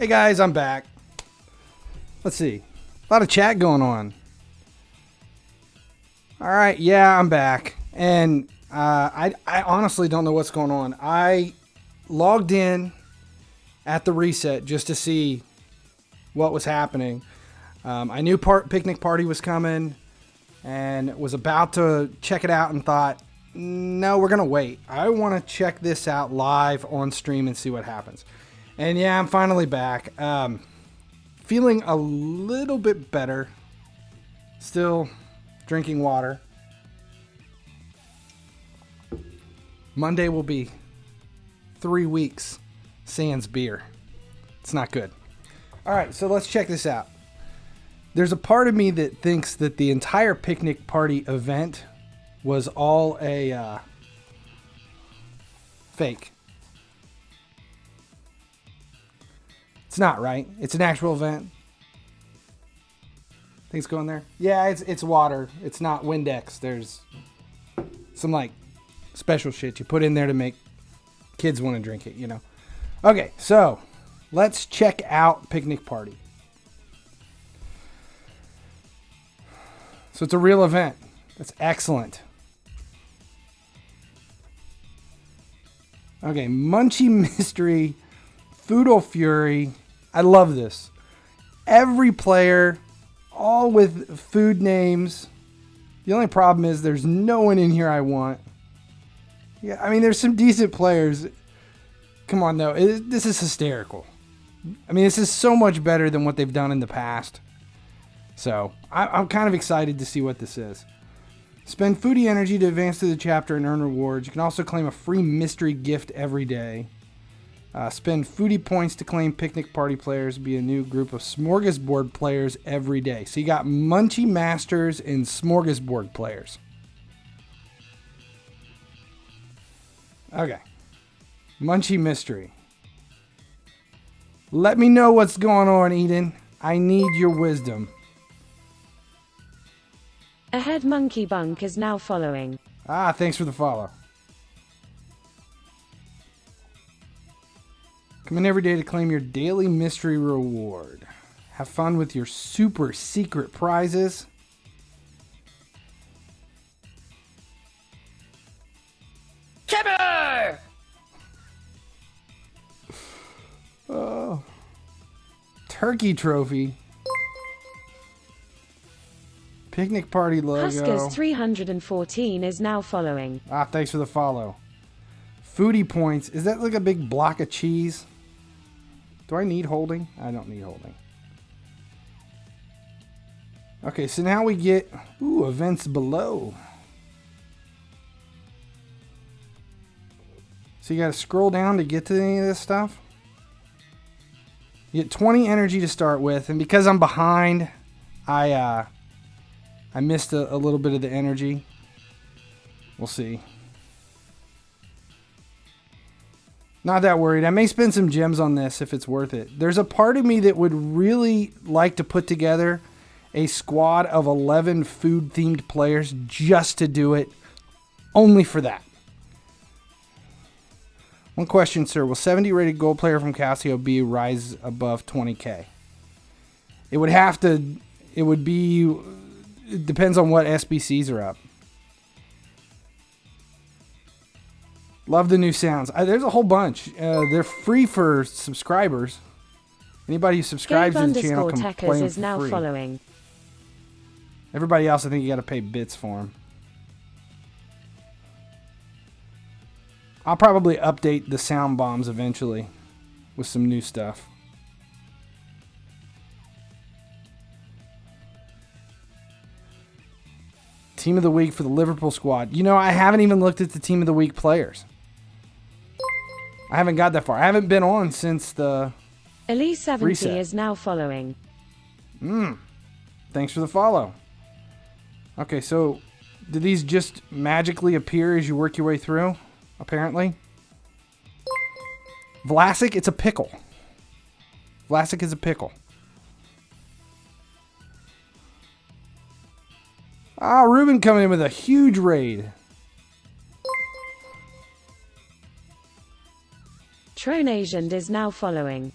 Hey guys, I'm back. Let's see. A lot of chat going on. All right, yeah, I'm back. And I honestly don't know what's going on. I logged in at the reset just to see what was happening. I knew Picnic Party was coming and was about to check it out and thought, no, we're going to wait. I want to check this out live on stream and see what happens. And yeah, I'm finally back. Feeling a little bit better. Still drinking water. Monday will be 3 weeks sans beer. It's not good. All right, so let's check this out. There's a part of me that thinks that the entire Picnic Party event was all a fake. It's not, right? It's an actual event. Things going there? Yeah, it's water. It's not Windex. There's some like special shit you put in there to make kids want to drink it, you know. Okay, so let's check out Picnic Party. So it's a real event. That's excellent. Okay, Munchie Mystery, Foodle Fury. I love this. Every player, all with food names. The only problem is there's no one in here I want. Yeah, I mean, there's some decent players. Come on, though. This is hysterical. I mean, this is so much better than what they've done in the past. So, I'm kind of excited to see what this is. Spend foodie energy to advance through the chapter and earn rewards. You can also claim a free mystery gift every day. Spend foodie points to claim Picnic Party players. Be a new group of Smorgasbord players every day. So you got Munchie Masters and Smorgasbord players. Okay. Munchie Mystery. Let me know what's going on, Eden. I need your wisdom. Ahead Monkey Bunk is now following. Ah, thanks for the follow. Come in every day to claim your daily mystery reward. Have fun with your super secret prizes. Kipper! Oh. Turkey trophy. Picnic Party logo. Huskers 314 is now following. Ah, thanks for the follow. Foodie points. Is that like a big block of cheese? Do I need holding? I don't need holding. Okay, so now we get events below. So you got to scroll down to get to any of this stuff. You get 20 energy to start with, and because I'm behind, I missed a little bit of the energy. We'll see. Not that worried. I may spend some gems on this if it's worth it. There's a part of me that would really like to put together a squad of 11 food-themed players just to do it. Only for that. One question, sir. Will 70 rated gold player from Casio be rise above 20k? It would have to. It would be. It depends on what SBCs are up. Love the new sounds. There's a whole bunch. They're free for subscribers. Anybody who subscribes to the channel can play them is now for free. Following. Everybody else, I think you got to pay bits for them. I'll probably update the sound bombs eventually with some new stuff. Team of the week for the Liverpool squad. You know, I haven't even looked at the team of the week players. I haven't got that far. I haven't been on since the Elise 70 reset. is now following. Thanks for the follow. Okay, so do these just magically appear as you work your way through? Apparently. Vlasic, it's a pickle. Vlasic is a pickle. Ah, Ruben coming in with a huge raid. Tronasian is now following.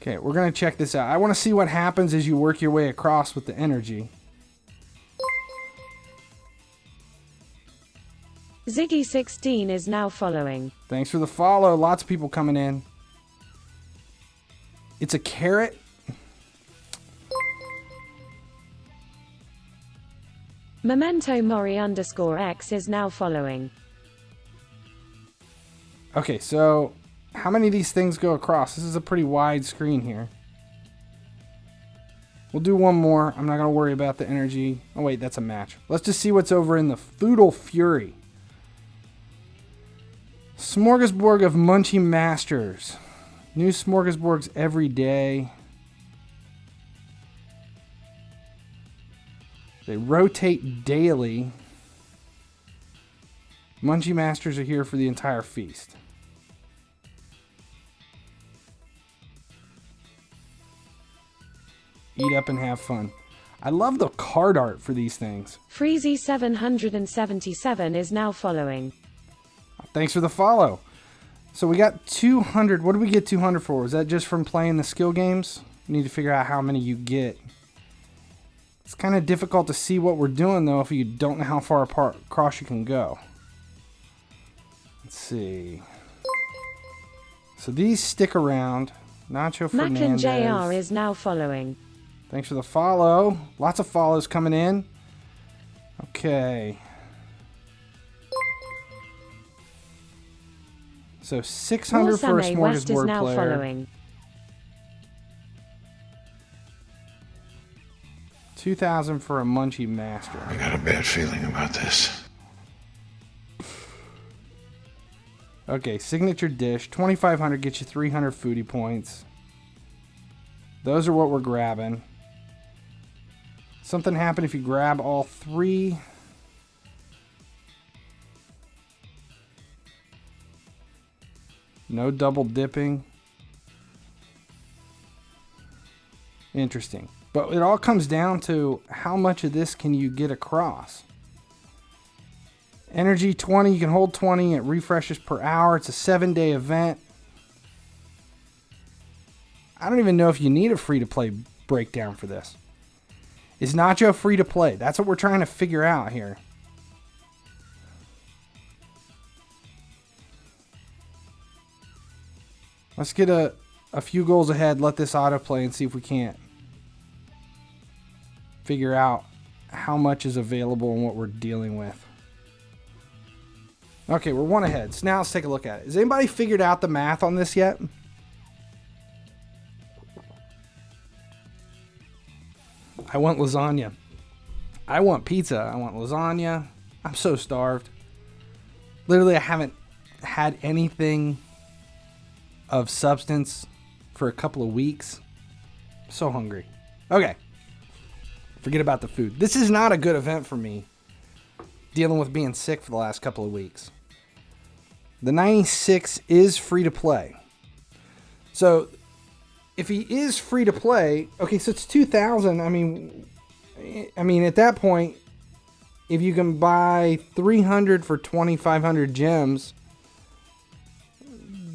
Okay, we're going to check this out. I want to see what happens as you work your way across with the energy. Ziggy16 is now following. Thanks for the follow. Lots of people coming in. It's a carrot. Memento Mori _X is now following. Okay, so how many of these things go across? This is a pretty wide screen here. We'll do one more. I'm not going to worry about the energy. Oh, wait, that's a match. Let's just see what's over in the Foodle Fury. Smorgasbord of Munchie Masters. New smorgasbords every day. They rotate daily. Munchie Masters are here for the entire feast. Eat up and have fun. I love the card art for these things. Freezy777 is now following. Thanks for the follow. So we got 200. What did we get 200 for? Was that just from playing the skill games? You need to figure out how many you get. It's kind of difficult to see what we're doing, though, if you don't know how far apart across you can go. Let's see. So these stick around. Nacho Fernandez. Macklin JR is now following. Thanks for the follow. Lots of follows coming in. Okay. So 600 for a Warsame West is smorgasbord now player. following. 2,000 for a Munchie Master. I got a bad feeling about this. Okay, signature dish. 2,500 gets you 300 foodie points. Those are what we're grabbing. Something happened if you grab all three. No double dipping. Interesting. But it all comes down to how much of this can you get across. Energy 20, you can hold 20. It refreshes per hour. It's a 7-day event. I don't even know if you need a free-to-play breakdown for this. Is Nacho free-to-play? That's what we're trying to figure out here. Let's get a few goals ahead. Let this autoplay and see if we can't figure out how much is available and what we're dealing with. Okay, we're one ahead. So now let's take a look at it. Has anybody figured out the math on this yet? I want lasagna. I want pizza. I want lasagna. I'm so starved. Literally, I haven't had anything of substance for a couple of weeks. I'm so hungry. Okay. Forget about the food. This is not a good event for me, dealing with being sick for the last couple of weeks. The 96 is free to play. So if he is free to play, okay, so it's 2,000. I mean at that point, if you can buy 300 for 2,500 gems,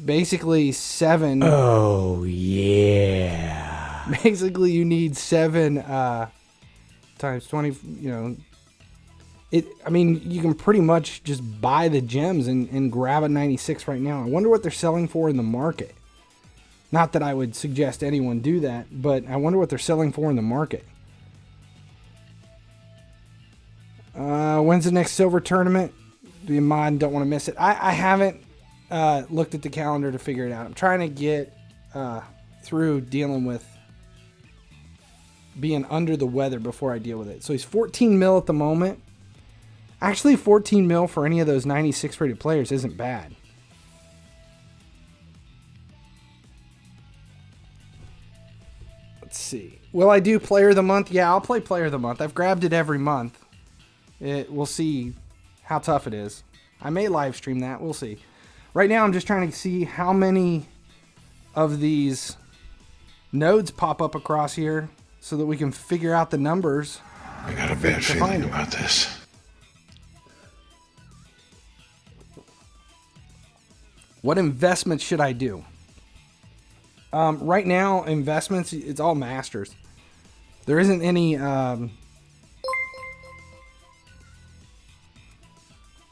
basically 7. Oh yeah. Basically, you need 7 times 20. You know, you can pretty much just buy the gems and grab a 96 right now. I wonder what they're selling for in the market. Not that I would suggest anyone do that, but I wonder what they're selling for in the market. When's the next silver tournament? Be in mind, don't want to miss it. I haven't looked at the calendar to figure it out. I'm trying to get through dealing with being under the weather before I deal with it. So he's 14 mil at the moment. Actually, 14 mil for any of those 96 rated players isn't bad. Let's see. Will I do player of the month? Yeah, I'll play player of the month. I've grabbed it every month. We'll see how tough it is. I may live stream that. We'll see. Right now, I'm just trying to see how many of these nodes pop up across here so that we can figure out the numbers. I got a bad feeling about this. What investments should I do? Right now, investments, it's all masters. There isn't any...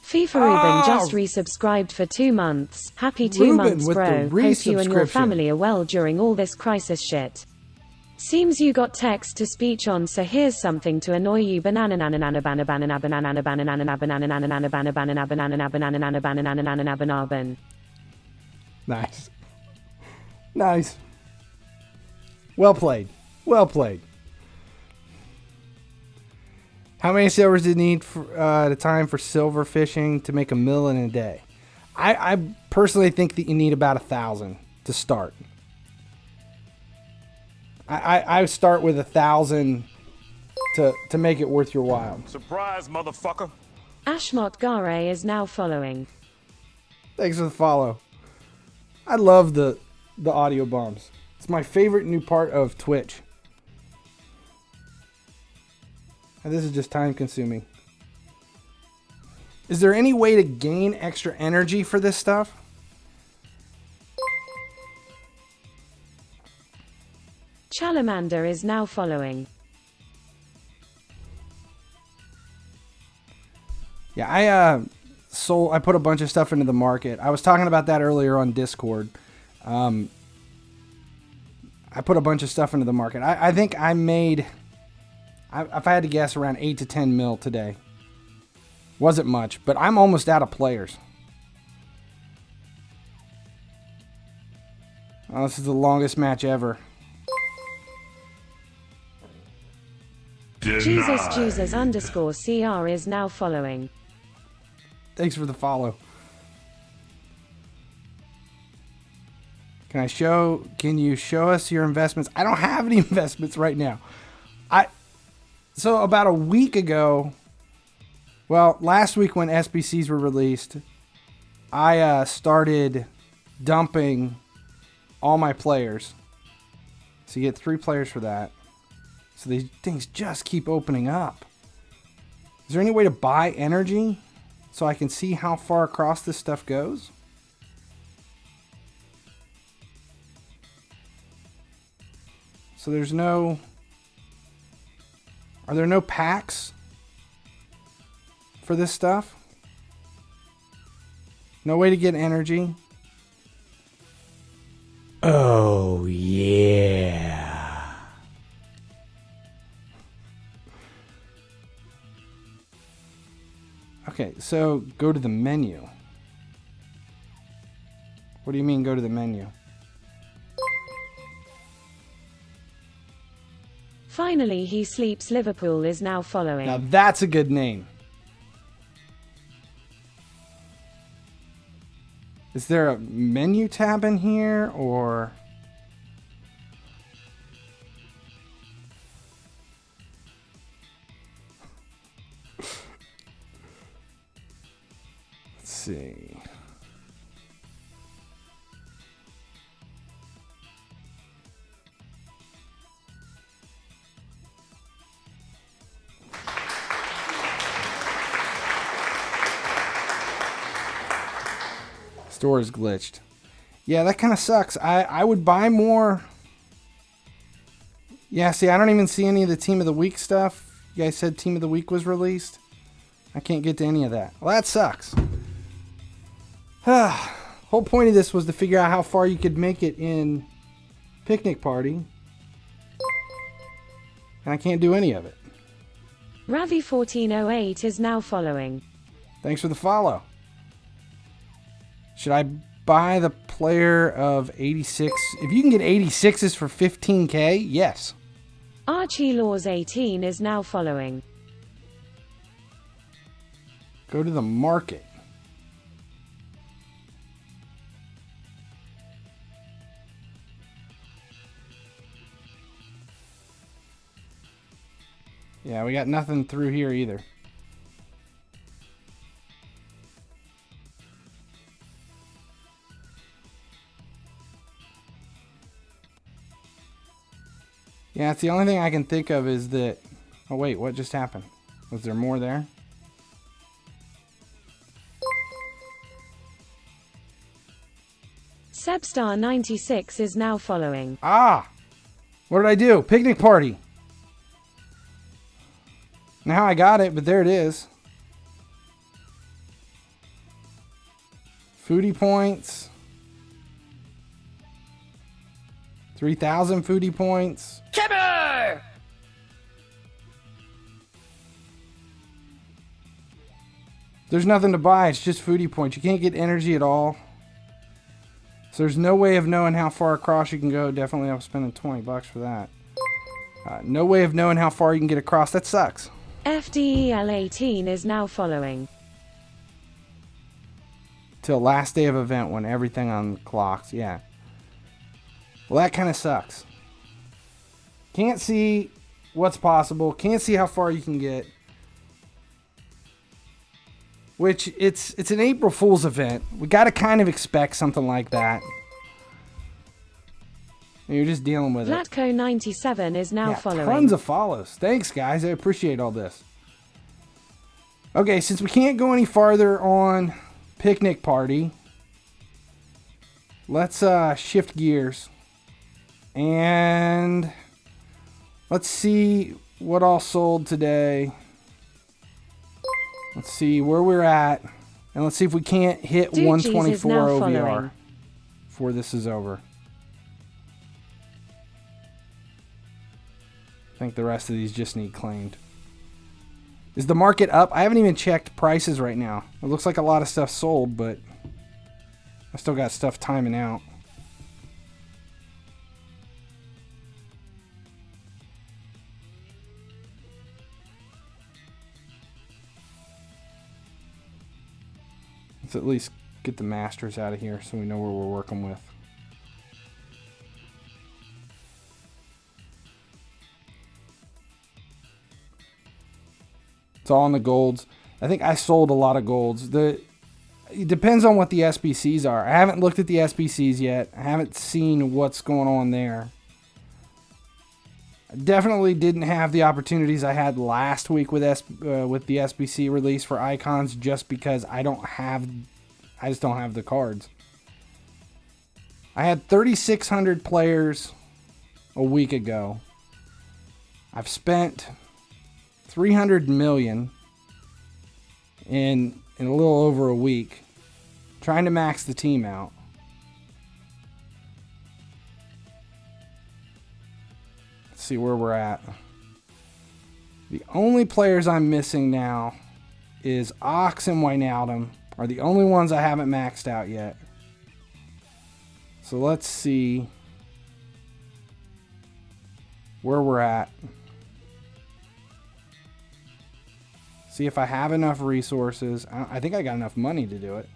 FIFA Ruben just resubscribed for 2 months. Happy 2 Ruben months, with bro. the Hope you and your resubscription. family are well during all this crisis shit. Seems you got text to speech on, so here's something to annoy you. Banana banana banana banana banana banana banana banana banana banana banana banana banana banana banana. Nice. Nice. Well played. Well played. How many silvers do you need at a time for silver fishing to make $1 million in a day? I personally think that you need about 1,000 to start. I start with 1,000 to make it worth your while. Surprise, motherfucker. Ashmot Gare is now following. Thanks for the follow. I love the audio bombs. It's my favorite new part of Twitch. And this is just time consuming. Is there any way to gain extra energy for this stuff? Chalamander is now following. Yeah, I put a bunch of stuff into the market. I was talking about that earlier on Discord. I put a bunch of stuff into the market. I think I made, if I had to guess, around 8 to 10 mil today. Wasn't much, but I'm almost out of players. Oh, this is the longest match ever. Jesus underscore CR is now following. Thanks for the follow. Can you show us your investments? I don't have any investments right now. So about a week ago, well, last week when SBCs were released, I started dumping all my players. So you get 3 players for that. So these things just keep opening up. Is there any way to buy energy so I can see how far across this stuff goes? So there's no... Are there no packs for this stuff? No way to get energy? Oh, yeah. Okay, so go to the menu. What do you mean go to the menu? Finally he sleeps. Liverpool is now following. Now that's a good name. Is there a menu tab in here or... Let's see. Store is glitched. Yeah, that kind of sucks. I would buy more. Yeah, see, I don't even see any of the Team of the Week stuff. You guys said Team of the Week was released. I can't get to any of that. Well, that sucks. Whole point of this was to figure out how far you could make it in Picnic Party. And I can't do any of it. Ravi1408 is now following. Thanks for the follow. Should I buy the player of 86? If you can get 86s for 15k, yes. Archie Laws 18 is now following. Go to the market. Yeah, we got nothing through here either. Yeah, it's the only thing I can think of is that... Oh, wait, what just happened? Was there more there? Sebstar96 is now following. Ah! What did I do? Picnic Party. Now I got it, but there it is. Foodie points. 3,000 foodie points. Kibber! There's nothing to buy. It's just foodie points. You can't get energy at all. So there's no way of knowing how far across you can go. Definitely I'm spending 20 bucks for that. No way of knowing how far you can get across. That sucks. FDEL18 is now following. Till last day of event when everything on the clocks. Yeah. Well, that kind of sucks. Can't see what's possible. Can't see how far you can get. Which, it's an April Fool's event. We got to kind of expect something like that. And you're just dealing with it. Vlatko97 is now following. Tons of follows. Thanks, guys. I appreciate all this. Okay, since we can't go any farther on Picnic Party, let's shift gears. And let's see what all sold today. Let's see where we're at. And let's see if we can't hit Doogies 124 OVR following. before this is over. I think the rest of these just need claimed. Is the market up? I haven't even checked prices right now. It looks like a lot of stuff sold, but I still got stuff timing out. Let's at least get the masters out of here so we know where we're working with. It's all in the golds. I think I sold a lot of golds. It depends on what the SBCs are. I haven't looked at the SBCs yet. I haven't seen what's going on there. I definitely didn't have the opportunities I had last week with the SBC release for icons, just because I just don't have the cards. I had 3,600 players a week ago. I've spent 300 million in a little over a week trying to max the team out. Let's see where we're at. The only players I'm missing now is Ox and Wijnaldum are the only ones I haven't maxed out yet. So let's see where we're at. See if I have enough resources. I think I got enough money to do it.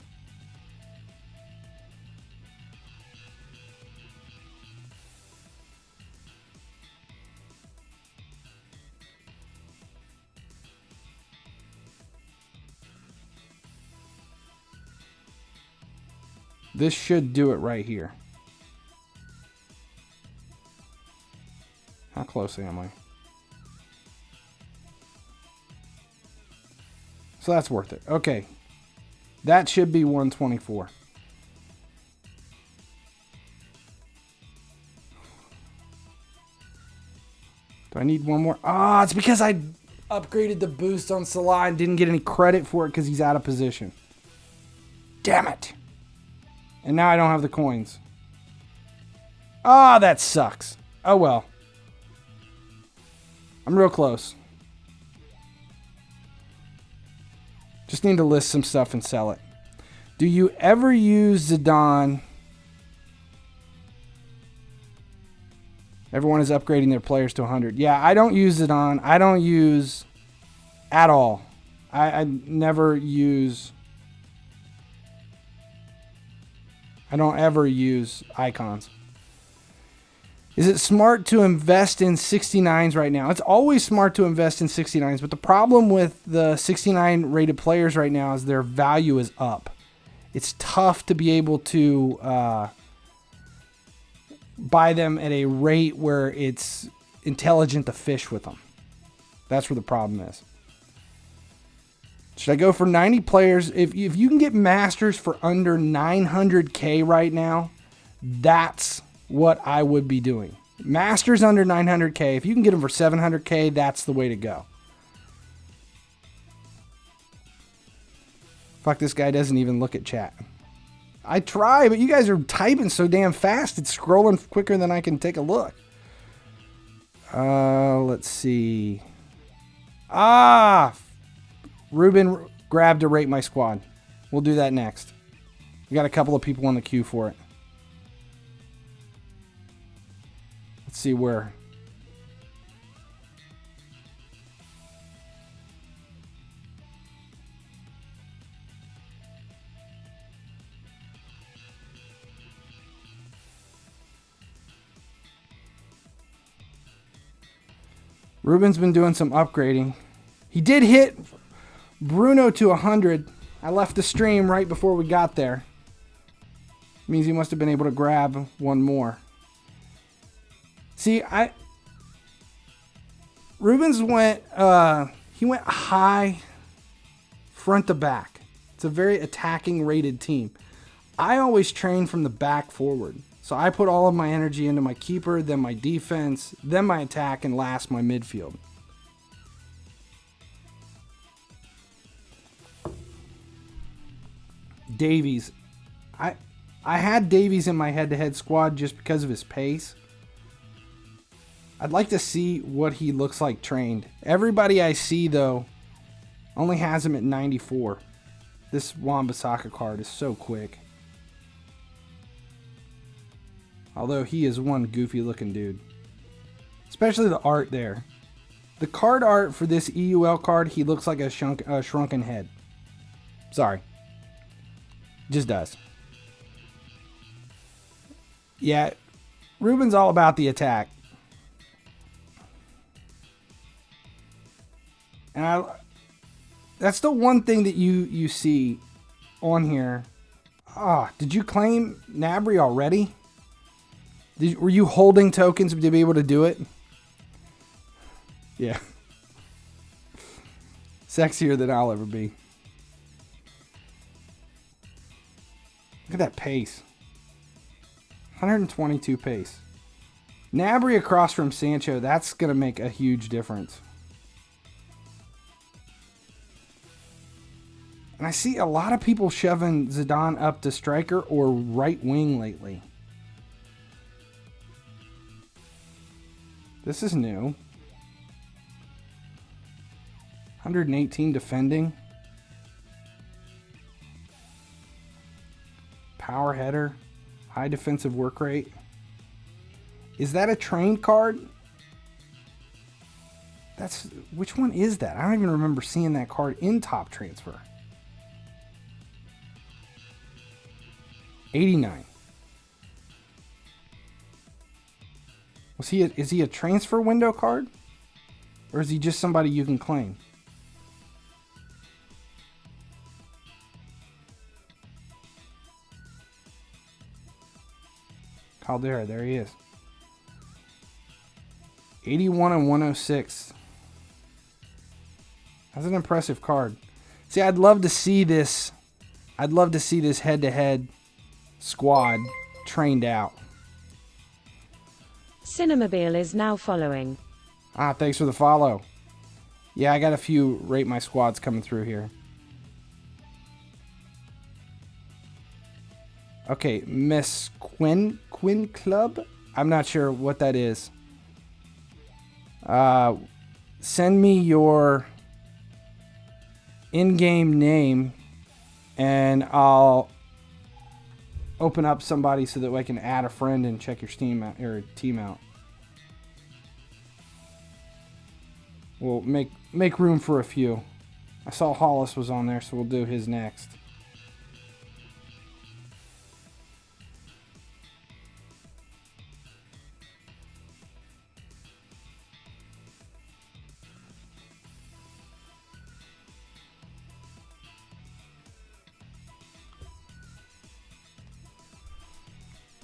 This should do it right here. How close am I? So that's worth it. Okay. That should be 124. Do I need one more? Ah, it's because I upgraded the boost on Salah and didn't get any credit for it because he's out of position. Damn it. And now I don't have the coins. Ah, that sucks. Oh well. I'm real close. Just need to list some stuff and sell it. Do you ever use Zidane? Everyone is upgrading their players to 100. Yeah, I don't use Zidane. I don't use at all. I never use. I don't ever use icons. Is it smart to invest in 69s right now? It's always smart to invest in 69s, but the problem with the 69 rated players right now is their value is up. It's tough to be able to buy them at a rate where it's intelligent to fish with them. That's where the problem is. Should I go for 90 players? If you can get masters for under 900K right now, That's what I would be doing. Masters under 900K. If you can get them for 700K, that's the way to go. Fuck, this guy doesn't even look at chat. I try, but you guys are typing so damn fast. It's scrolling quicker than I can take a look. Let's see. Ruben grabbed to rate my squad. We'll do that next. We got a couple of people in the queue for it. Let's see where. Ruben's been doing some upgrading. He did hit Bruno to 100. I left the stream right before we got there. Means he must have been able to grab one more. See, Ruben's went he went high front to back. It's a very attacking rated team. I always train from the back forward. So I put all of my energy into my keeper, then my defense, then my attack, and last my midfield. Davies. I had Davies in my head-to-head squad just because of his pace. I'd like to see what he looks like trained. Everybody I see, though, only has him at 94. This Wan-Bissaka card is so quick. Although he is one goofy looking dude. Especially the art there. The card art for this EUL card, he looks like a shrunken head. Sorry. Just does. Yeah, Ruben's all about the attack. And that's the one thing that you see on here. Did you claim Nabry already? Were you holding tokens to be able to do it? Yeah. Sexier than I'll ever be. Look at that pace. 122 pace. Nabry across from Sancho, that's going to make a huge difference. And I see a lot of people shoving Zidane up to striker or right wing lately. This is new. 118 defending. Power header. High defensive work rate. Is that a trained card? Which one is that? I don't even remember seeing that card in Top Transfer. 89. Is he a transfer window card? Or is he just somebody you can claim? Caldera, there he is. 81 and 106. That's an impressive card. See, I'd love to see this. I'd love to see this head-to-head squad trained out. Cinemobile is now following. Thanks for the follow. Yeah, I got a few rate my squads coming through here. Okay, Miss Quinn Club? I'm not sure what that is. Send me your in-game name and I'll open up somebody so that I can add a friend and check your Steam out, or team out. We'll make room for a few. I saw Hollis was on there, so we'll do his next.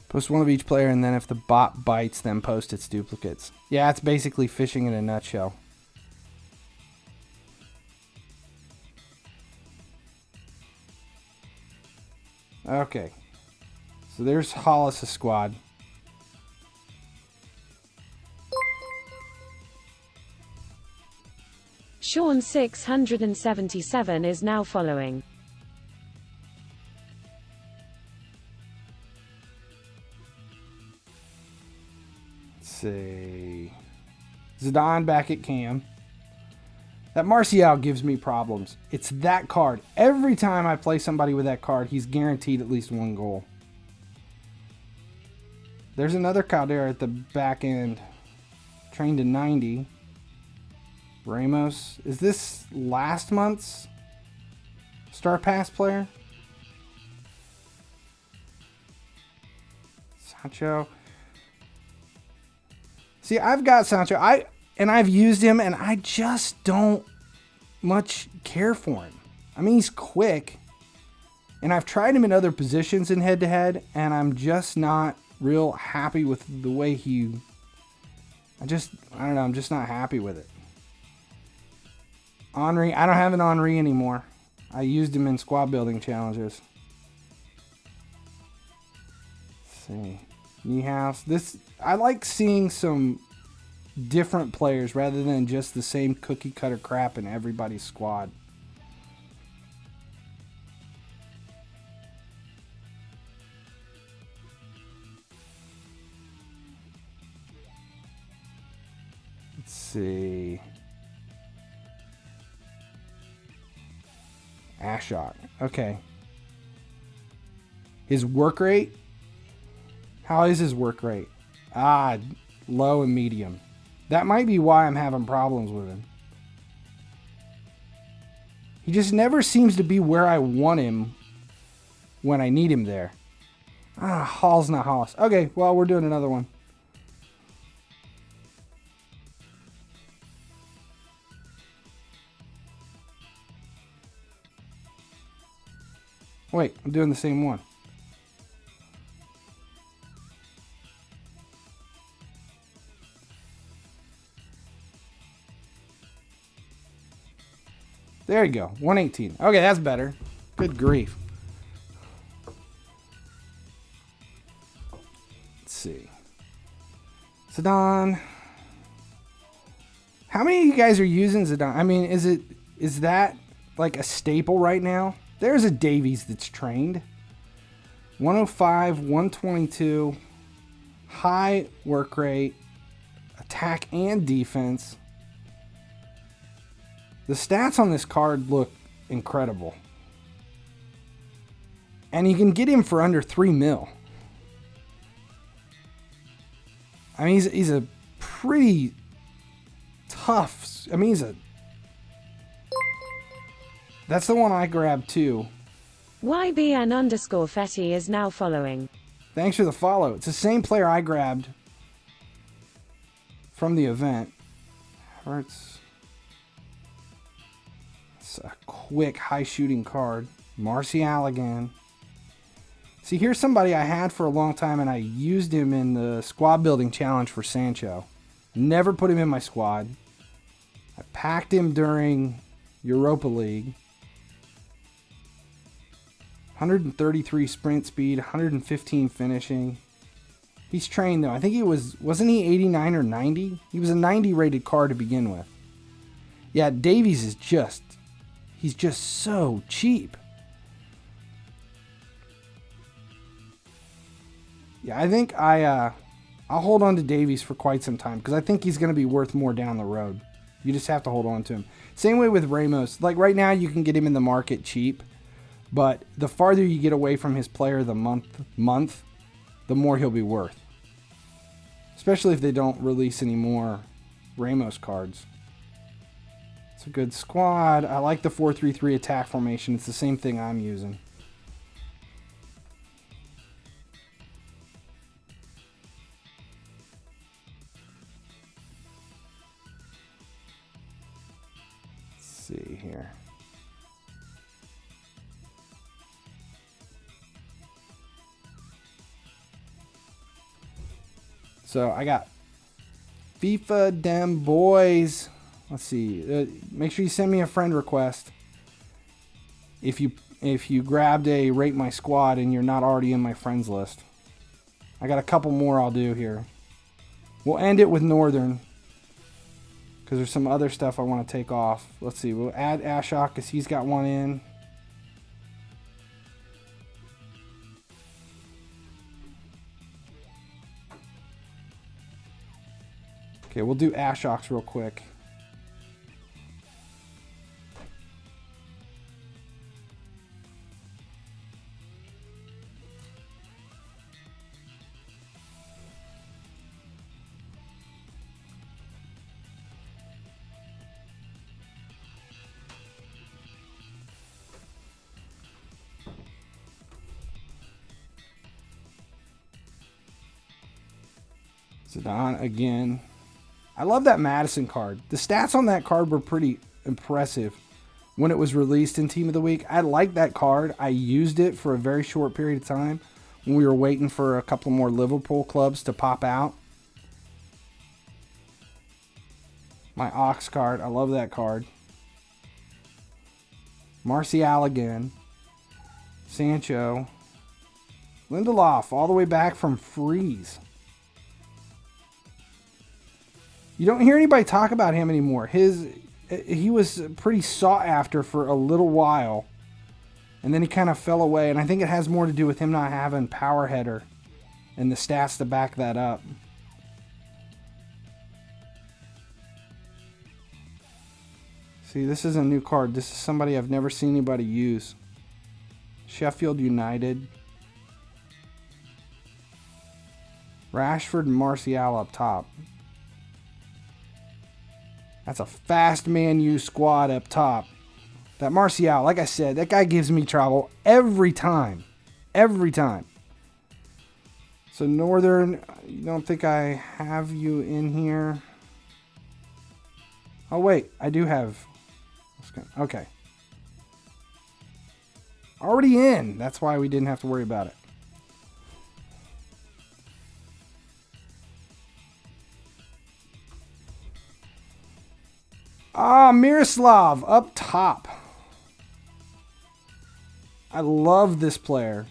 Post one of each player, and then if the bot bites, then post its duplicates. Yeah, it's basically phishing in a nutshell. Okay. So there's Hollis' squad. Sean 677 is now following. Let's see. Zidane back at cam. That Martial gives me problems. It's that card. Every time I play somebody with that card, he's guaranteed at least one goal. There's another Caldera at the back end. Trained to 90. Ramos. Is this last month's Star Pass player? Sancho. See, I've got Sancho. I've used him, and I just don't much care for him. I mean, he's quick, and I've tried him in other positions in head-to-head, and I'm just not real happy with the way he... I don't know, I'm just not happy with it. Henry, I don't have an Henry anymore. I used him in squad building challenges. Let's see. Niehaus. I like seeing some different players rather than just the same cookie cutter crap in everybody's squad. Let's see. Ashok. Okay. His work rate? How is his work rate? Low and medium. That might be why I'm having problems with him. He just never seems to be where I want him when I need him there. Hall's not Hollis. Okay, well, we're doing another one. Wait, I'm doing the same one. There you go, 118. Okay, that's better. Good grief. Let's see. Zidane. How many of you guys are using Zidane? I mean, is that like a staple right now? There's a Davies that's trained. 105, 122. High work rate. Attack and defense. The stats on this card look incredible. And you can get him for under 3 mil. I mean, he's a pretty tough... I mean, that's the one I grabbed too. YBN_Fetty is now following. Thanks for the follow. It's the same player I grabbed from the event. Hurts. It's a quick, high-shooting card. Martial again. See, here's somebody I had for a long time, and I used him in the squad building challenge for Sancho. Never put him in my squad. I packed him during Europa League. 133 sprint speed, 115 finishing. He's trained, though. I think wasn't he 89 or 90? He was a 90 rated card to begin with. Yeah, Davies is he's just so cheap. Yeah, I think I'll hold on to Davies for quite some time because I think he's going to be worth more down the road. You just have to hold on to him. Same way with Ramos. Like right now, you can get him in the market cheap, but the farther you get away from his player of the month, the more he'll be worth. Especially if they don't release any more Ramos cards. It's a good squad. I like the 4-3-3 attack formation. It's the same thing I'm using. Let's see here. So I got FIFA Dem Boys. Let's see. Make sure you send me a friend request. If if you grabbed a Rate My Squad and you're not already in my friends list. I got a couple more I'll do here. We'll end it with Northern, because there's some other stuff I want to take off. Let's see. We'll add Ashok because he's got one in. Okay, we'll do Ashok's real quick. Zidane again. I love that Madison card. The stats on that card were pretty impressive when it was released in Team of the Week. I like that card. I used it for a very short period of time when we were waiting for a couple more Liverpool clubs to pop out. My Ox card. I love that card. Martial again. Sancho. Lindelof all the way back from Freeze. You don't hear anybody talk about him anymore. He was pretty sought after for a little while, and then he kind of fell away, and I think it has more to do with him not having power header and the stats to back that up. See, this is a new card. This is somebody I've never seen anybody use. Sheffield United. Rashford and Martial up top. That's a fast Man U squad up top. That Martial, like I said, that guy gives me trouble every time. Every time. So Northern, you don't think I have you in here? Oh wait, I do have. Okay. Already in. That's why we didn't have to worry about it. Miroslav up top. I love this player.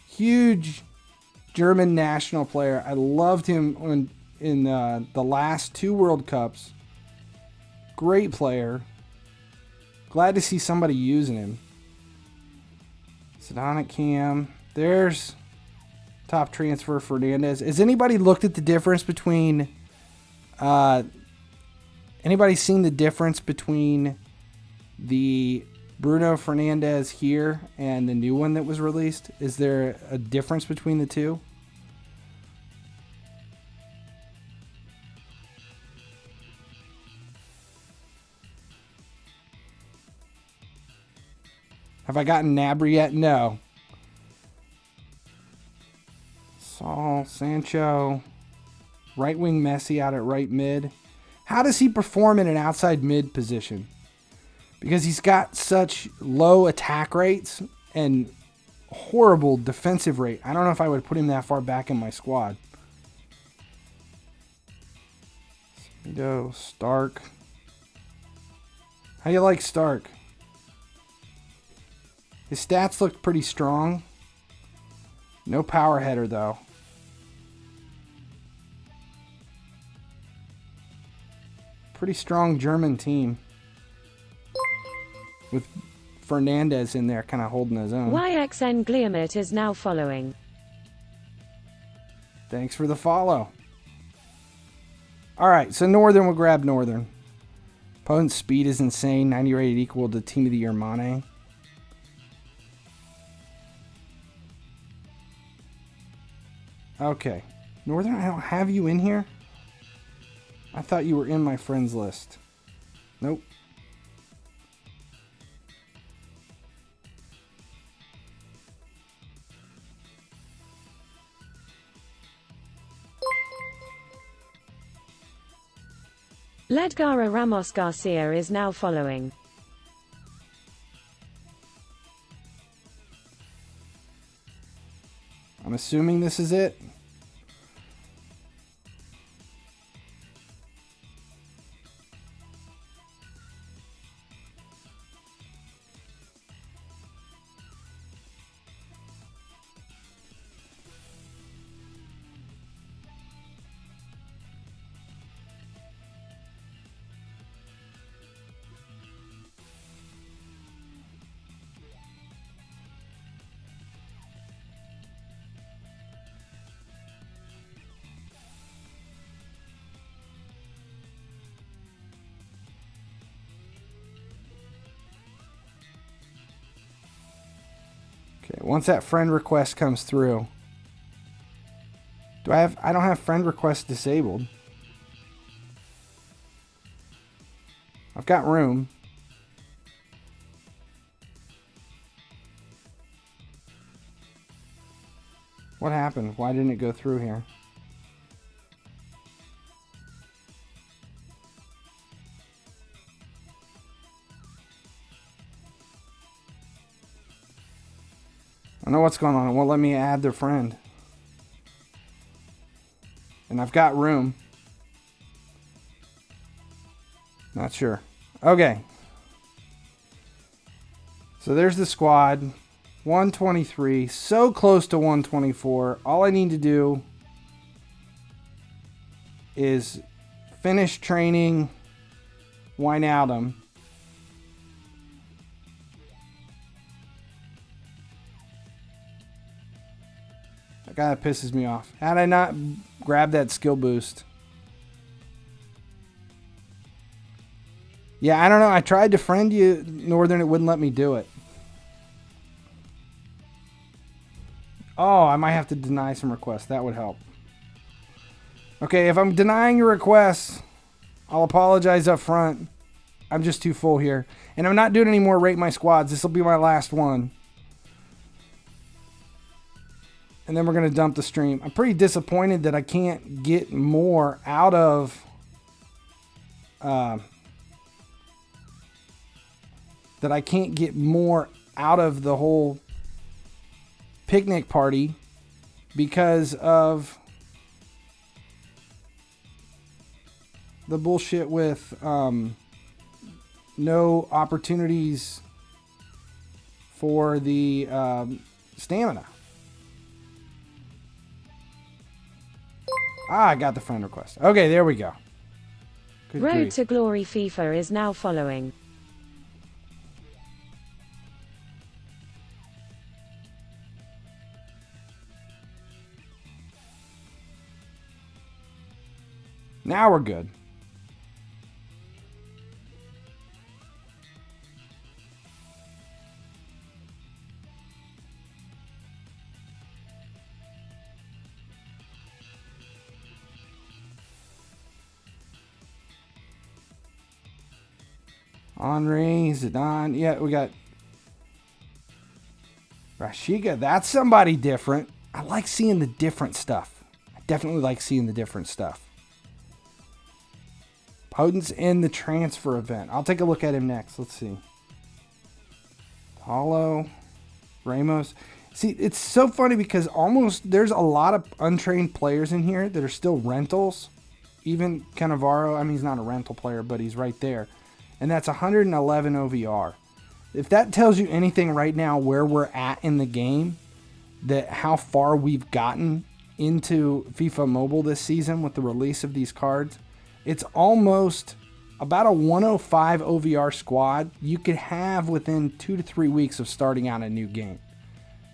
Huge German national player. I loved him in the last 2 World Cups. Great player. Glad to see somebody using him. Zidane Cam. There's top transfer Fernandez. Has anybody looked at the difference between... anybody seen the difference between the Bruno Fernandes here and the new one that was released? Is there a difference between the two? Have I gotten Nabry yet? No. Saul, Sancho, right wing Messi out at right mid. How does he perform in an outside mid position? Because he's got such low attack rates and horrible defensive rate. I don't know if I would put him that far back in my squad. Speedo, Stark. How do you like Stark? His stats looked pretty strong. No power header though. Pretty strong German team. With Fernandez in there kind of holding his own. YXN Gliamit is now following. Thanks for the follow. Alright, so Northern will grab Northern. Opponent's speed is insane. 90 rated equal to Team of the Year Mane. Okay. Northern, I don't have you in here? I thought you were in my friends list. Nope. Ledgara Ramos Garcia is now following. I'm assuming this is it. Okay, once that friend request comes through. I don't have friend request disabled. I've got room. What happened? Why didn't it go through here? I don't know what's going on. It won't let me add their friend. And I've got room. Not sure. Okay. So there's the squad. 123. So close to 124. All I need to do is finish training Wijnaldum. That guy pisses me off. Had I not grabbed that skill boost. Yeah, I don't know. I tried to friend you, Northern. It wouldn't let me do it. Oh, I might have to deny some requests. That would help. Okay, if I'm denying your requests, I'll apologize up front. I'm just too full here. And I'm not doing any more Rate My Squads. This will be my last one. And then we're going to dump the stream. I'm pretty disappointed that I can't get more out of... that I can't get more out of the whole picnic party because of the bullshit with no opportunities for the stamina. Ah, I got the friend request. Okay, there we go. Good Road grief. to Glory FIFA is now following. Now we're good. Henry, Zidane. Yeah, we got Rashica. That's somebody different. I like seeing the different stuff. I definitely like seeing the different stuff. Potence in the transfer event. I'll take a look at him next. Let's see. Paulo, Ramos. See, it's so funny because there's a lot of untrained players in here that are still rentals. Even Cannavaro, I mean, he's not a rental player, but he's right there. And that's 111 OVR. If that tells you anything right now where we're at in the game, that how far we've gotten into FIFA Mobile this season with the release of these cards, it's almost about a 105 OVR squad you could have within 2 to 3 weeks of starting out a new game.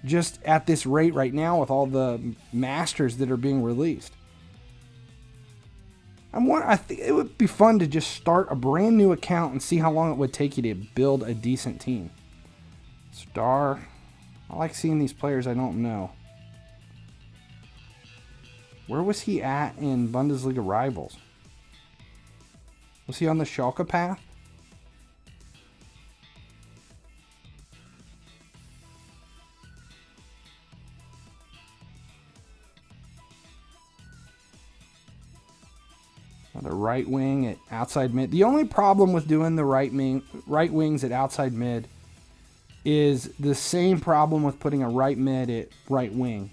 Just at this rate right now with all the masters that are being released. I think it would be fun to just start a brand new account and see how long it would take you to build a decent team. Star. I like seeing these players I don't know. Where was he at in Bundesliga Rivals? Was he on the Schalke path? The right wing at outside mid. The only problem with doing the right wings at outside mid is the same problem with putting a right mid at right wing.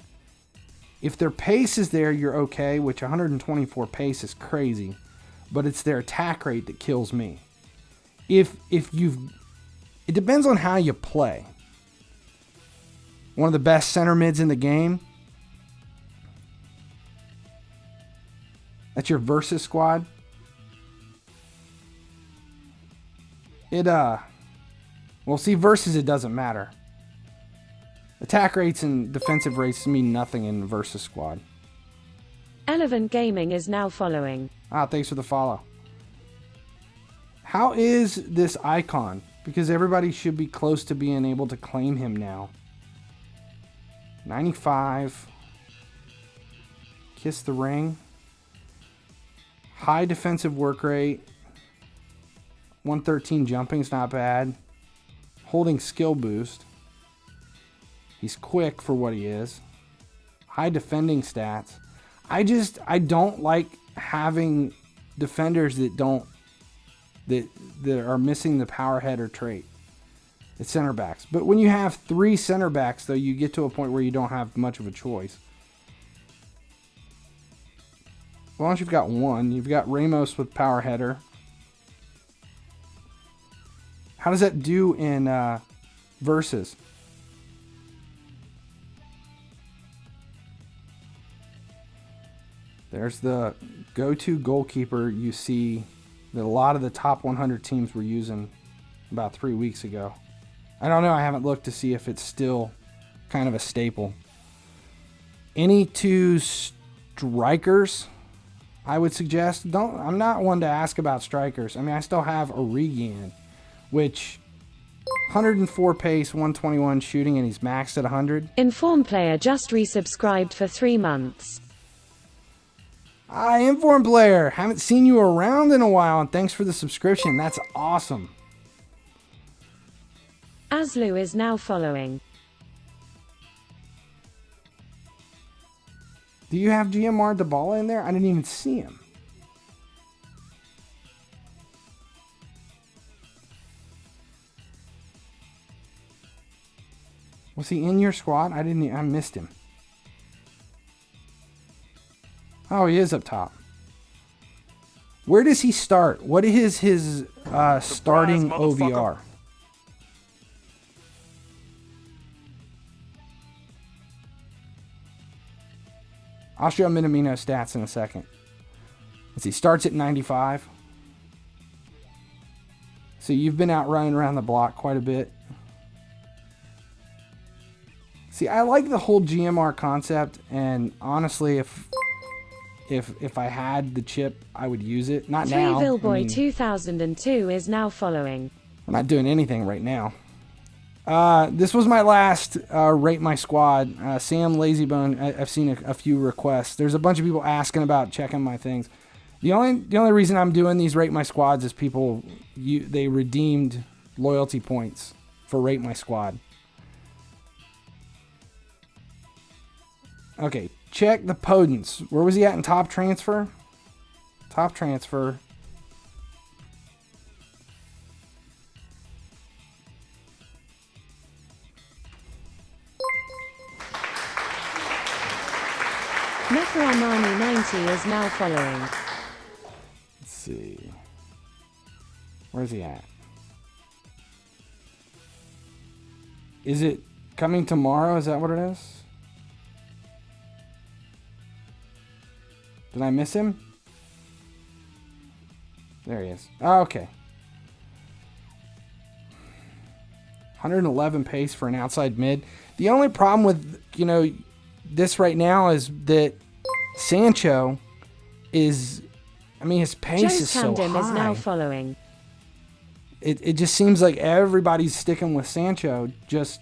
If their pace is there, you're okay, which 124 pace is crazy, but it's their attack rate that kills me. It depends on how you play. One of the best center mids in the game. That's your versus squad. Well, see, versus it doesn't matter. Attack rates and defensive rates mean nothing in versus squad. Elevant Gaming is now following. Thanks for the follow. How is this icon? Because everybody should be close to being able to claim him now. 95. Kiss the ring. High defensive work rate. 113 jumping is not bad. Holding skill boost. He's quick for what he is. High defending stats. I don't like having defenders that are missing the power header trait. It's center backs. But when you have 3 center backs, though, you get to a point where you don't have much of a choice. As long as you've got one, you've got Ramos with power header. How does that do in versus? There's the go-to goalkeeper you see that a lot of the top 100 teams were using about 3 weeks ago. I don't know. I haven't looked to see if it's still kind of a staple. Any 2 strikers, I would suggest. I'm not one to ask about strikers. I mean, I still have Origi, which 104 pace, 121 shooting, and he's maxed at 100. Inform player just resubscribed for 3 months. Hi, Inform player. Haven't seen you around in a while, and thanks for the subscription. That's awesome. Aslu is now following. Do you have GMR Dybala in there? I didn't even see him. Was he in your squad? I missed him. Oh, he is up top. Where does he start? What is his starting OVR? I'll show Minamino stats in a second. Let's see, starts at 95. So you've been out running around the block quite a bit. See, I like the whole GMR concept, and honestly, if I had the chip, I would use it. Not now. Villboy 2002 is now following. I'm not doing anything right now. This was my last Rate My Squad. Sam Lazybone, I've seen a few requests. There's a bunch of people asking about checking my things. The only reason I'm doing these Rate My Squads is they redeemed loyalty points for Rate My Squad. Okay, check the Podence. Where was he at in top transfer? Top transfer. Armani 90 is now following. Let's see. Where's he at? Is it coming tomorrow? Is that what it is? Did I miss him? There he is. Oh, okay. 111 pace for an outside mid. The only problem with, this right now is that Sancho is, his pace Joe's is so Tandem high. is now following. It just seems like everybody's sticking with Sancho just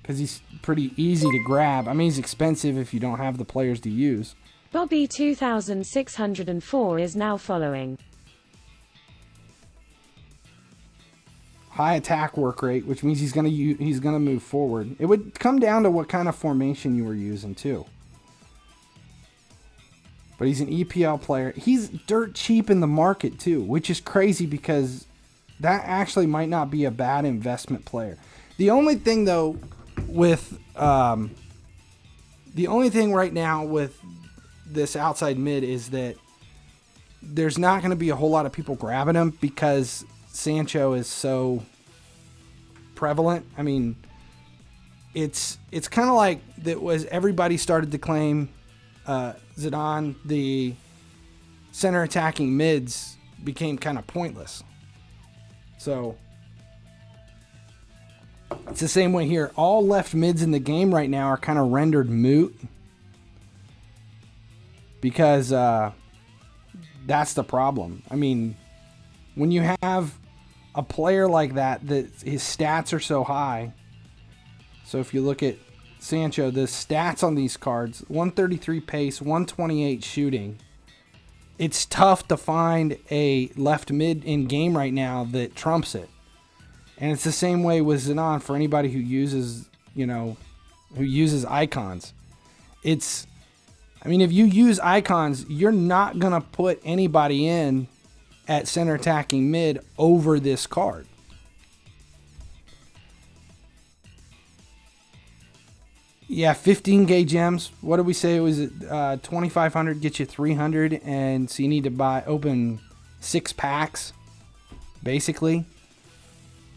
because he's pretty easy to grab. He's expensive if you don't have the players to use. Bobby 2604 is now following. High attack work rate, which means he's gonna move forward. It would come down to what kind of formation you were using too. But he's an EPL player. He's dirt cheap in the market too, which is crazy because that actually might not be a bad investment player. The only thing though with right now with this outside mid is that there's not going to be a whole lot of people grabbing him because Sancho is so prevalent. It's kind of like that was everybody started to claim Zidane, the center attacking mids became kind of pointless. So it's the same way here. All left mids in the game right now are kind of rendered moot because that's the problem. When you have a player like that his stats are so high. So if you look at Sancho, the stats on these cards, 133 pace, 128 shooting. It's tough to find a left mid in game right now that trumps it. And it's the same way with Zidane for anybody who uses, who uses icons. If you use icons, you're not going to put anybody in at center attacking mid over this card. Yeah, 15k gems. What did we say? It was 2,500 gets you 300, and so you need to open 6 packs, basically,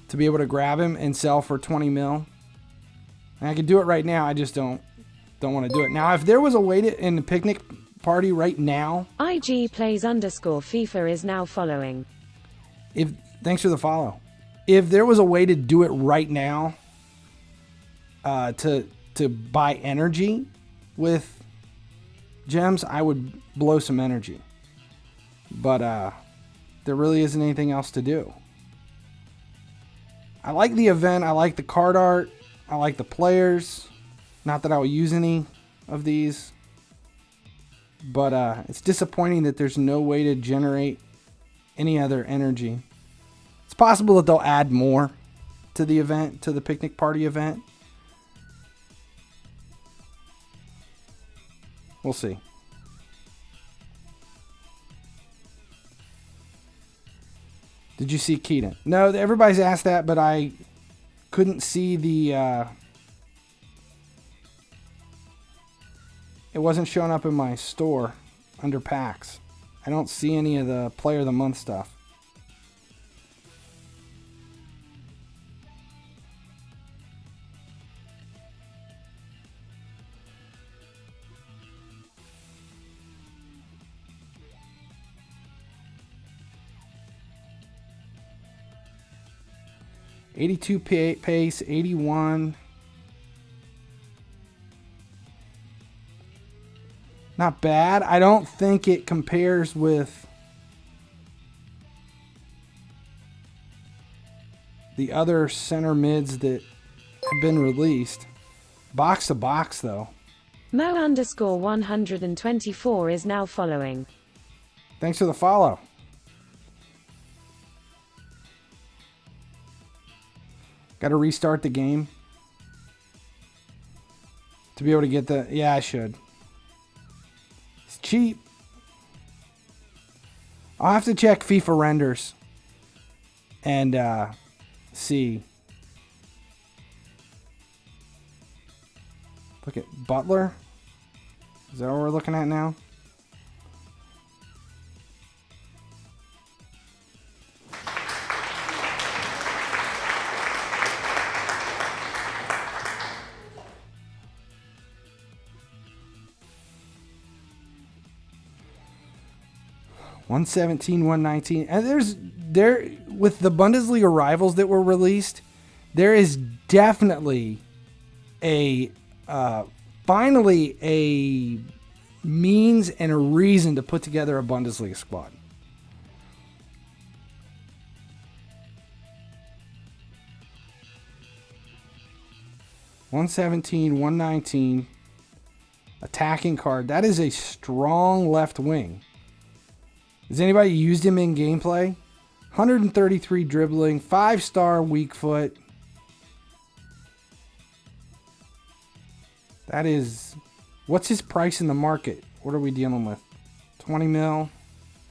to be able to grab him and sell for 20 mil. And I could do it right now. I just don't want to do it. Now, if there was a way to in the picnic party right now, IG plays _ FIFA is now following. Thanks for the follow. If there was a way to do it right now, to buy energy with gems, I would blow some energy. But there really isn't anything else to do. I like the event. I like the card art. I like the players. Not that I will use any of these. But it's disappointing that there's no way to generate any other energy. It's possible that they'll add more to the event, to the picnic party event. We'll see. Did you see Keaton? No, everybody's asked that, but I couldn't see the... it wasn't showing up in my store under packs. I don't see any of the Player of the Month stuff. .82 pace, 81. Not bad. I don't think it compares with the other center mids that have been released. Box to box, though. Mo _124 is now following. Thanks for the follow. Got to restart the game to be able to get the... Yeah, I should. It's cheap. I'll have to check FIFA renders and see. Look at Butler. Is that what we're looking at now? $117, $119, and there with the Bundesliga rivals that were released, there is definitely a finally a means and a reason to put together a Bundesliga squad. $117, $119, attacking card. That is a strong left wing. Has anybody used him in gameplay? 133 dribbling, 5-star weak foot. That is... What's his price in the market? What are we dealing with? 20 mil?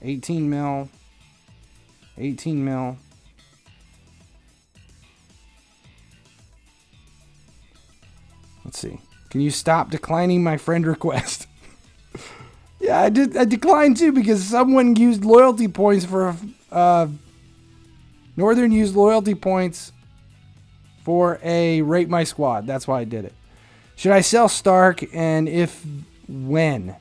18 mil? 18 mil? Let's see. Can you stop declining my friend request? Yeah, I declined too because someone used loyalty points for Northern used loyalty points for a rate my squad. That's why I did it. Should I sell Stark, and if when?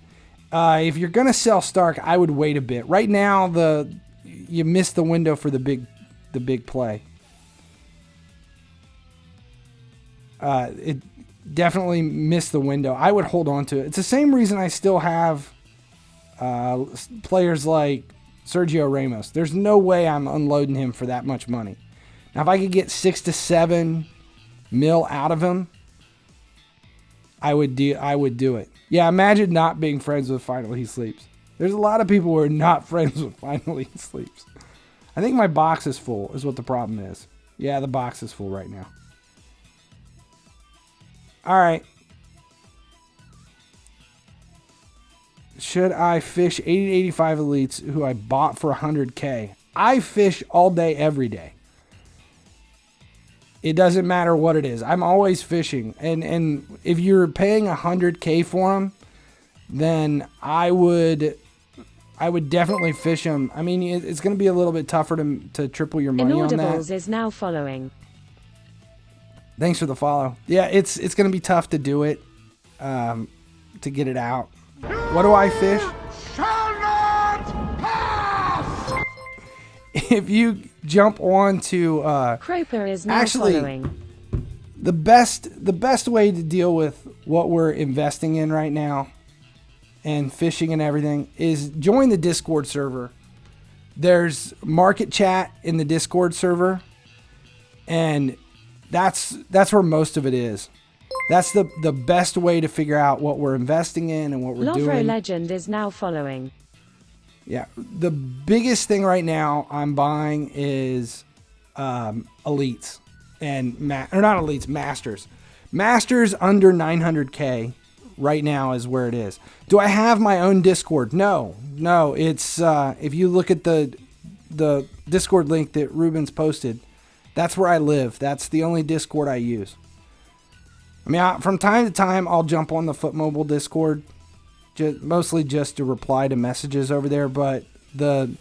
If you're gonna sell Stark, I would wait a bit. Right now, you missed the window for the big play. It definitely missed the window. I would hold on to it. It's the same reason I still have players like Sergio Ramos. There's no way I'm unloading him for that much money. Now, if I could get 6 to 7 mil out of him, I would do it. Yeah, imagine not being friends with Finally He Sleeps. There's a lot of people who are not friends with Finally He Sleeps. I think my box is full is what the problem is. Yeah, the box is full right now. All right. Should I fish 80 to 85 elites who I bought for 100K? I fish all day, every day. It doesn't matter what it is. I'm always fishing. And if you're paying 100K for them, then I would definitely fish them. I mean, it's going to be a little bit tougher to triple your money on that. Inaudibles is now following. Thanks for the follow. Yeah, it's going to be tough to do it, to get it out. What do I fish? Shall not pass! If you jump on to Croper is now following. The best way to deal with what we're investing in right now and fishing and everything is join the Discord server. There's market chat in the Discord server, and that's where most of it is. That's the best way to figure out what we're investing in and what we're doing. Lovro Legend is now following. Yeah, the biggest thing right now I'm buying is elites and not elites, masters. Masters under 900K right now is where it is. Do I have my own Discord? No. It's if you look at the Discord link that Ruben's posted, that's where I live. That's the only Discord I use. I mean, from time to time, I'll jump on the FIFA Mobile Discord, mostly just to reply to messages over there. But the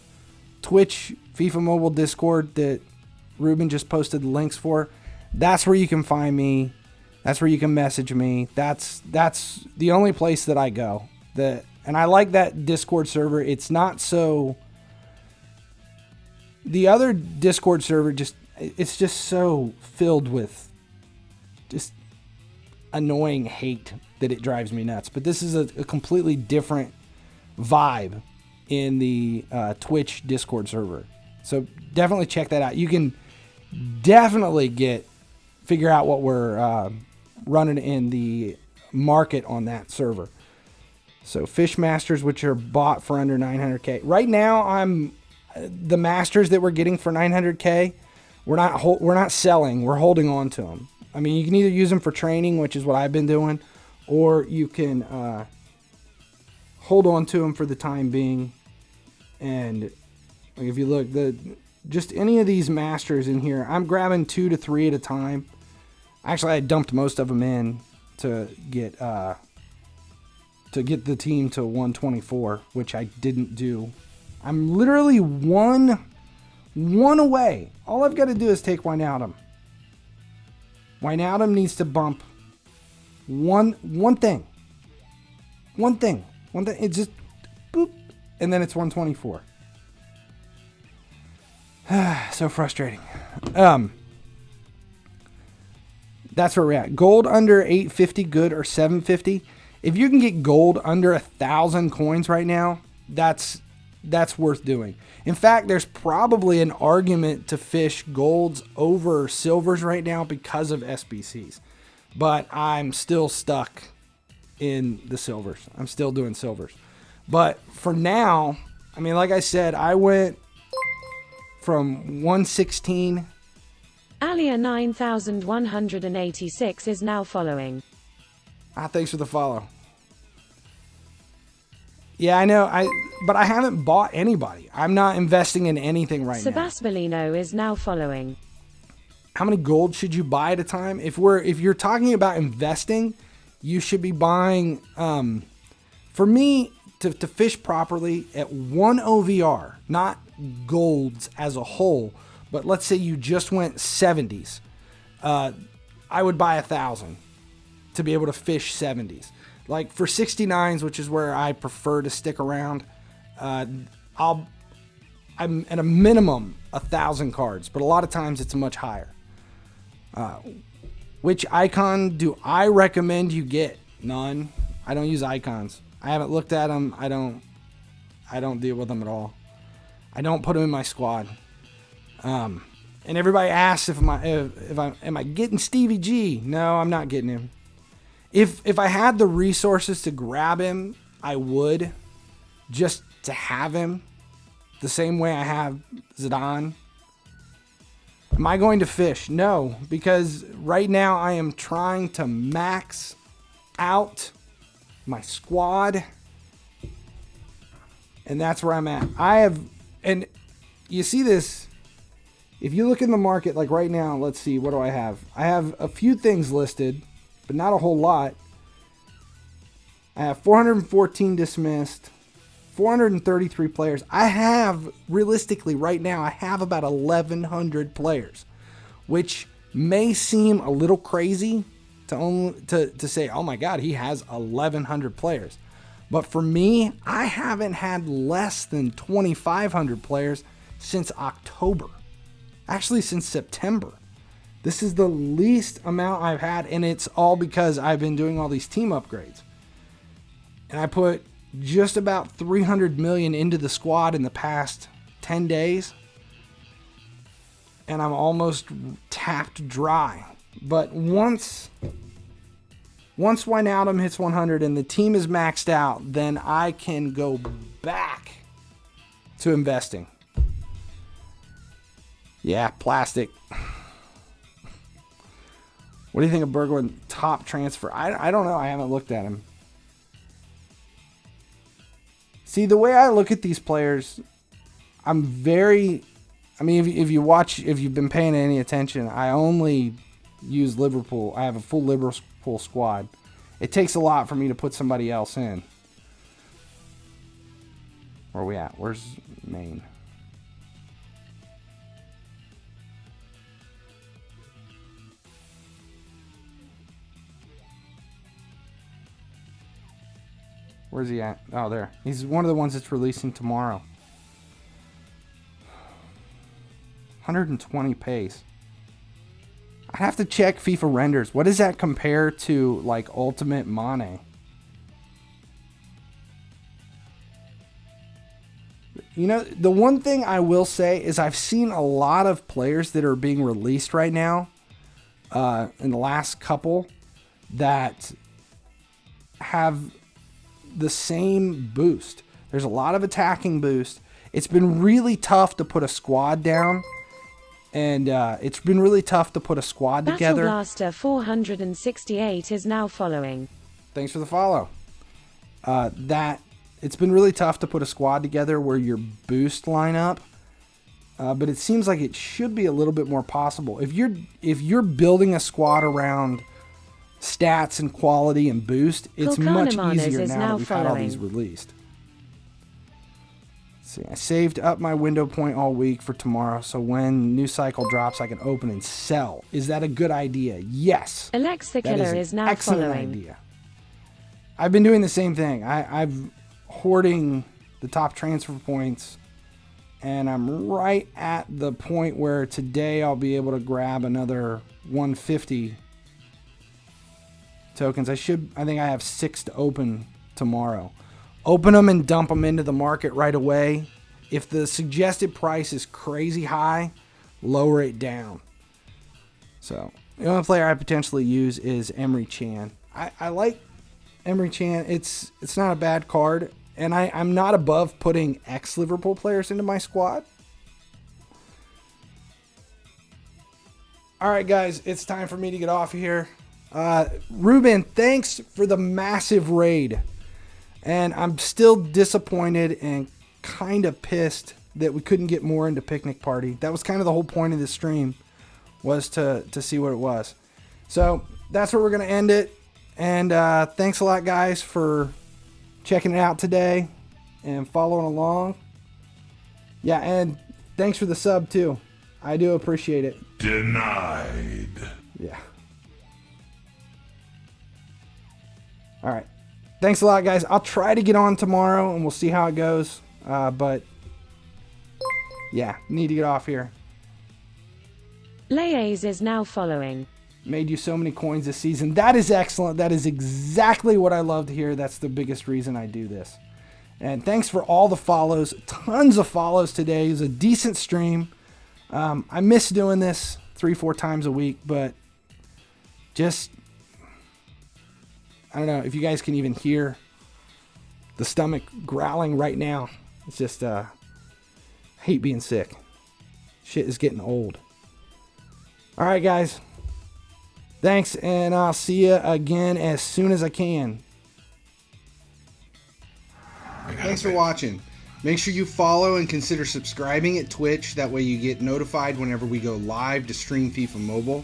Twitch FIFA Mobile Discord that Ruben just posted the links for, that's where you can find me. That's where you can message me. That's the only place that I go. And I like that Discord server. It's not so... The other Discord server, it's just so filled with just annoying hate that it drives me nuts. But this is a completely different vibe in the Twitch Discord server. So definitely check that out. You can definitely figure out what we're running in the market on that server. So Fish Masters, which are bought for under 900K. Right now, the Masters that we're getting for 900K, we're not selling. We're holding on to them. I mean, you can either use them for training, which is what I've been doing, or you can hold on to them for the time being. And like if you look, just any of these Masters in here, I'm grabbing 2 to 3 at a time. Actually, I dumped most of them in to get the team to 124, which I didn't do. I'm literally one away. All I've got to do is take Wijnaldum. Wijnaldum needs to bump one thing. It's just boop, and then it's 124. So frustrating. That's where we're at. Gold under 850 good or 750. If you can get gold under 1,000 coins right now, that's worth doing. In fact, there's probably an argument to fish golds over silvers right now because of SBCs. But I'm still stuck in the silvers. I'm still doing silvers. But for now, I mean, like I said, I went from 116. Alia 9186 is now following. Thanks for the follow. Yeah, I know. But I haven't bought anybody. I'm not investing in anything right now. Sebaspolino is now following. How many gold should you buy at a time? If you're talking about investing, you should be buying. For me, to fish properly at 1 OVR, not golds as a whole, but let's say you just went 70s, I would buy 1,000 to be able to fish 70s. Like for 69s, which is where I prefer to stick around, I'm at a minimum 1,000 cards, but a lot of times it's much higher. Which icon do I recommend you get? None. I don't use icons. I haven't looked at them. I don't deal with them at all. I don't put them in my squad. And everybody asks am I getting Stevie G? No, I'm not getting him. If I had the resources to grab him, I would, just to have him the same way I have Zidane. Am I going to fish? No, because right now I am trying to max out my squad, and that's where I'm at. And you see this, if you look in the market, like right now, let's see, what do I have? I have a few things listed, but not a whole lot. I have 414 dismissed, 433 players. I have, realistically, right now, I have about 1,100 players, which may seem a little crazy to say, oh my God, he has 1,100 players. But for me, I haven't had less than 2,500 players since October. Actually, since September. This is the least amount I've had, and it's all because I've been doing all these team upgrades. And I put just about 300 million into the squad in the past 10 days. And I'm almost tapped dry. But once Wijnaldum hits 100 and the team is maxed out, then I can go back to investing. Yeah, plastic. What do you think of Bergwijn top transfer? I don't know. I haven't looked at him. See, the way I look at these players, if you've been paying any attention, I only use Liverpool. I have a full Liverpool squad. It takes a lot for me to put somebody else in. Where are we at? Where's Maine? Where's he at? Oh, there. He's one of the ones that's releasing tomorrow. 120 pace. I have to check FIFA renders. What does that compare to, like, Ultimate Mane? You know, the one thing I will say is I've seen a lot of players that are being released right now, in the last couple, that have the same boost. There's a lot of attacking boost. It's been really tough to put a squad down, and it's been really tough to put a squad together. Battleblaster 468 is now following. Thanks for the follow. It's been really tough to put a squad together where your boost line up, but it seems like it should be a little bit more possible. If you're building a squad around stats and quality and boost, it's much easier now that we've had all these released. Let's see, I saved up my window point all week for tomorrow, so when new cycle drops, I can open and sell. Is that a good idea? Yes. Alex the Killer is now excellent following. Idea. I've been doing the same thing. I've hoarding the top transfer points, and I'm right at the point where today I'll be able to grab another 150 tokens. I think I have 6 to open tomorrow. Open them and dump them into the market right away. If the suggested price is crazy high, lower it down. So the only player I potentially use is Emery Chan. I like Emery Chan. It's not a bad card, and I'm not above putting ex-Liverpool players into my squad. All right, guys, it's time for me to get off of here. Ruben, thanks for the massive raid. And I'm still disappointed and kind of pissed that we couldn't get more into Picnic Party. That was kind of the whole point of the stream, was to see what it was. So that's where we're going to end it. And thanks a lot, guys, for checking it out today and following along. Yeah, and thanks for the sub, too. I do appreciate it. Denied. Yeah. All right. Thanks a lot, guys. I'll try to get on tomorrow, and we'll see how it goes. But, yeah, need to get off here. Layes is now following. Made you so many coins this season. That is excellent. That is exactly what I love to hear. That's the biggest reason I do this. And thanks for all the follows. Tons of follows today. It was a decent stream. I miss doing this 3-4 times a week, but just I don't know if you guys can even hear the stomach growling right now. It's just, I hate being sick. Shit is getting old. All right, guys. Thanks, and I'll see you again as soon as I can. Thanks for watching. Make sure you follow and consider subscribing at Twitch. That way you get notified whenever we go live to stream FIFA Mobile.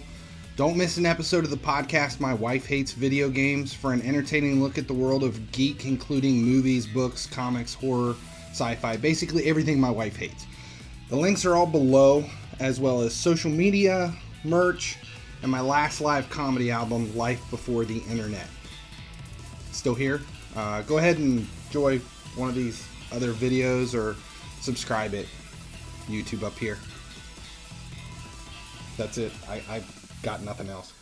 Don't miss an episode of the podcast My Wife Hates Video Games for an entertaining look at the world of geek, including movies, books, comics, horror, sci-fi, basically everything my wife hates. The links are all below, as well as social media, merch, and my last live comedy album, Life Before the Internet. Still here? Go ahead and enjoy one of these other videos or subscribe it. YouTube up here. That's it. I've got nothing else.